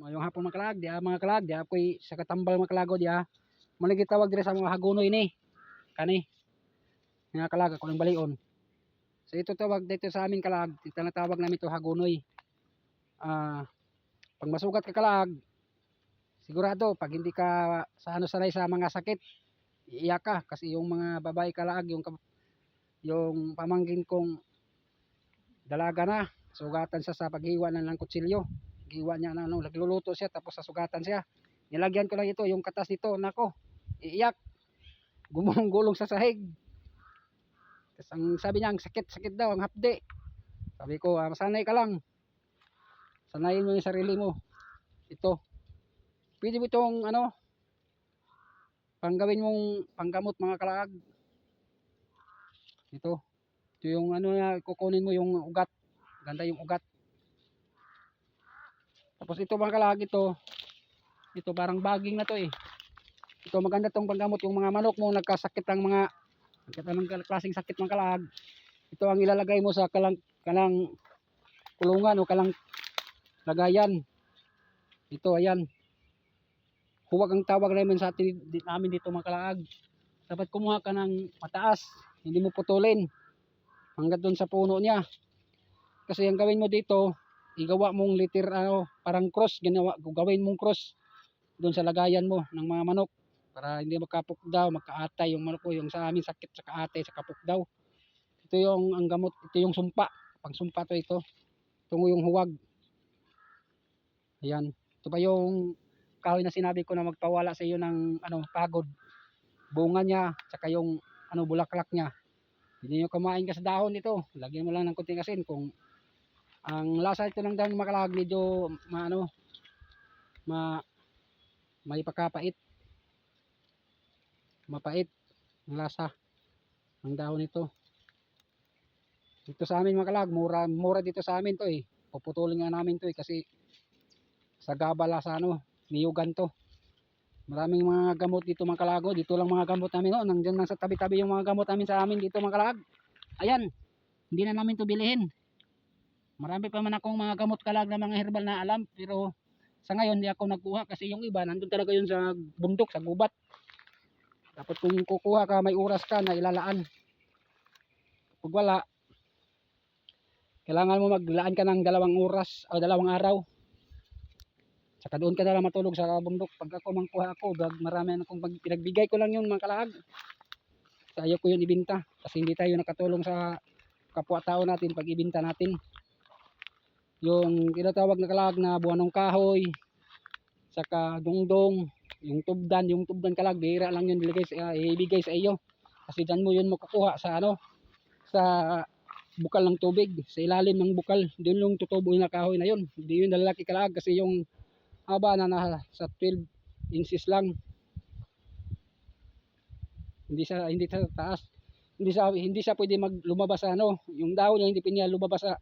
Mayong hapon mga kalag, mga kalag, di ako'y sa katambal mga kalago di Muli gitawag dire sa mga hagunoy ni. Kani. Mga kalag ako ng balion. So ito tawag dito sa amin kalag, tinatawag namin ito hagunoy. Pag masugat ka kalag, sigurado pag hindi ka sa sanay sa mga sakit, iiyak ka kasi yung mga babae kalag, yung pamangkin kong dalaga na, sugatan siya sa paghiwa ng kutsilyo. Giwa niya na nagluluto siya tapos sasugatan siya. Nilagyan ko lang ito, yung katas nito, nako, iiyak. Gumulong sa sahig. Tapos ang sabi niya, ang sakit daw, ang hapde. Sabi ko, masanay ka lang. Sanayin mo yung sarili mo. Ito. Pwede mo itong panggawin mong panggamot mga kalag. Ito yung kukunin mo yung ugat. Ganda yung ugat. Tapos ito mga kalag, ito parang baging na to eh. Ito maganda tong panggamot yung mga manok mo nagkasakit ng mga klaseng sakit mga kalag. Ito ang ilalagay mo sa kalang kulungan o kalang lagayan. Ito ayan. Huwag ang tawag namin sa namin dito mga kalag. Dapat kumuha ka ng mataas, hindi mo putulin hanggang doon sa puno niya. Kasi ang gawin mo dito, igawa mong liter parang cross, gawin mong cross doon sa lagayan mo ng mga manok para hindi magkapukdaw, magkaatay yung manok ko, yung sa amin sakit sa kaatay, sa kapukdaw. Ito yung ang gamot, ito yung sumpa, pang sumpa to ito. Tungo yung huwag. Ayan, ito pa yung kahoy na sinabi ko na magpawala sa iyo ng pagod. Bunga niya, tsaka yung bulaklak niya. Hindi nyo kumain ka sa dahon nito. Lagyan mo lang ng kunting asin. Kung ang lasa ito ng dahon makalag, medyo may pagkapait. Mapait ang lasa ng dahon nito. Dito sa amin makalag, mura dito sa amin to eh. Puputulin nga namin to eh kasi sa gabala sa niyugan to. Maraming mga gamot dito mga kalago. Dito lang mga gamot namin. Nandiyan lang sa tabi-tabi yung mga gamot namin sa amin dito mga kalag. Ayan. Hindi na namin to bilihin. Marami pa man akong mga gamot kalag na mga herbal na alam. Pero sa ngayon hindi ako nagkuha kasi yung iba nandun talaga yun sa bundok, sa gubat. Dapat kung kukuha ka may oras ka na ilalaan. Pag wala, kailangan mo maglaan ka ng 2 oras o 2 araw. Saka doon ka na lang matulog sa bundok. Pag ako mangkuha ako, marami na akong pinagbigay ko lang yun mga kalag. Kasi ayaw ko yun ibinta. Kasi hindi tayo nakatulong sa kapwa-tao natin pag ibinta natin. Yung tinatawag na kalag na buwanong kahoy, saka dungdong, yung tubdan kalag, bihira lang yun ibigay sa iyo. Kasi dyan mo yun makukuha sa sa bukal ng tubig, sa ilalim ng bukal. Doon yung tutubo na kahoy na yun. Hindi yun lalaki kalag kasi yung haba na sa 12 inches lang. Hindi sa taas. Hindi siya pwede lumabas sa yung dahon niya hindi pinya lumabas sa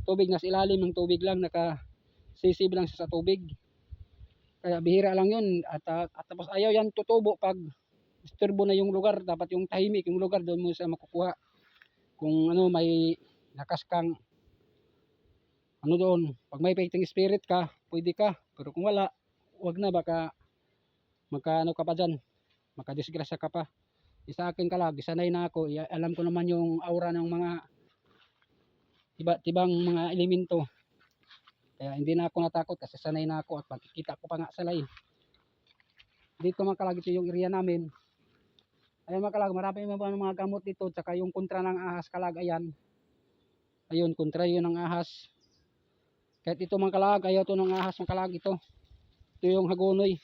tubig, nasa ilalim ng tubig lang, nakasisib lang siya sa tubig. Kaya bihira lang yun at tapos ayaw yan tutubo pag disturbo na yung lugar. Dapat yung tahimik yung lugar, doon mo siya makukuha. Kung may lakas kang doon, pag may fighting spirit ka, pwede ka. Pero kung wala, wag na, baka ka pa dyan, makadisgrasya ka pa. Sa akin kalag, sanay na ako, alam ko naman yung aura ng mga iba't ibang mga elemento. Kaya hindi na ako natakot kasi sanay na ako at makikita ko pa nga sila eh. Dito mga kalag, ito yung area namin. Ayan mga kalag, marami mga gamot dito, tsaka yung kontra ng ahas kalag, ayan. Ayun, kontra yun ng ahas. Kahit ito mga kalag, ayaw to ng ahas mga kalag ito. Ito yung hagunoy.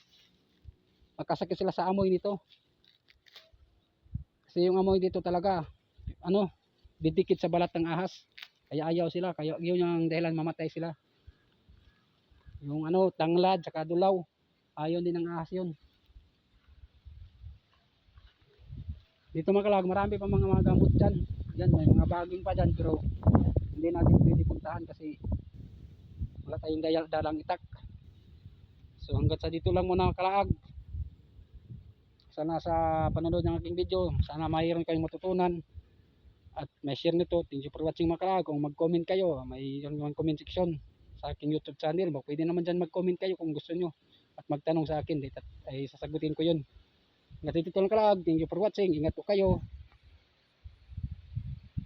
Magkasakit sila sa amoy nito. Kasi yung amoy dito talaga, didikit sa balat ng ahas. Kaya ayaw sila, kaya yun yung dahilan mamatay sila. Yung tanglad, saka dulaw. Ayaw din ng ahas yun. Dito mga kalag, marami pa mga gamot dyan. Yan, may mga baging pa dyan, pero hindi natin pwede puntahan kasi wala tayong dalang itak. So hanggang sa dito lang muna kalag. Sana sa panonood ng aking video, sana mayroon kayong matutunan at may share nito. Thank you for watching mga kalag. Kung mag-comment kayo, mayroon yung comment section. sa aking YouTube channel. Pwede naman dyan mag-comment kayo kung gusto nyo at magtanong sa akin. Ay sasagutin ko yun. Ingat dito lang kalag. Thank you for watching. Ingat po kayo.